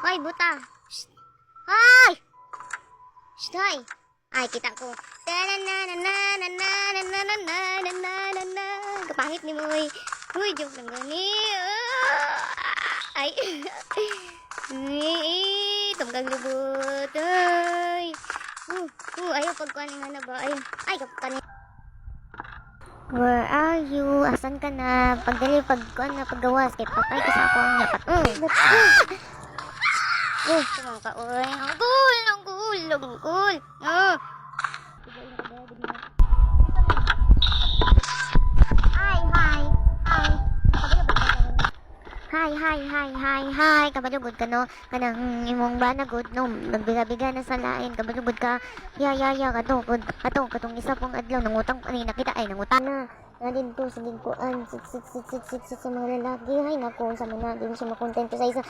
Hoy, buta. Shh. Hoy! Shh, hoy. Ay, kita ko. Kapangit ni Moy. Uy, joke lang gani. Ay. Tunggang lubot. Ay. Ayaw pagkuhan nga na ba? Ay, kapag Where are you? Asan ka na? Pagdali, pagkuhan na, paggawas. Kaya patay ka sa ako ang yapat. Tumang ka, uy. Ang cool. Hi. Kabalugod ka, no? Kanang imong ba na good, no? Nagbiga-biga na sa lain. Kabalugod ka. Ya, katong katong isa pong adlaw. Nangutang, nakita, nangutang na. Din to sa lingkuan. Sit sa mga lalaki. Ay, naku, sa mga, di mo siya makontento sa isa.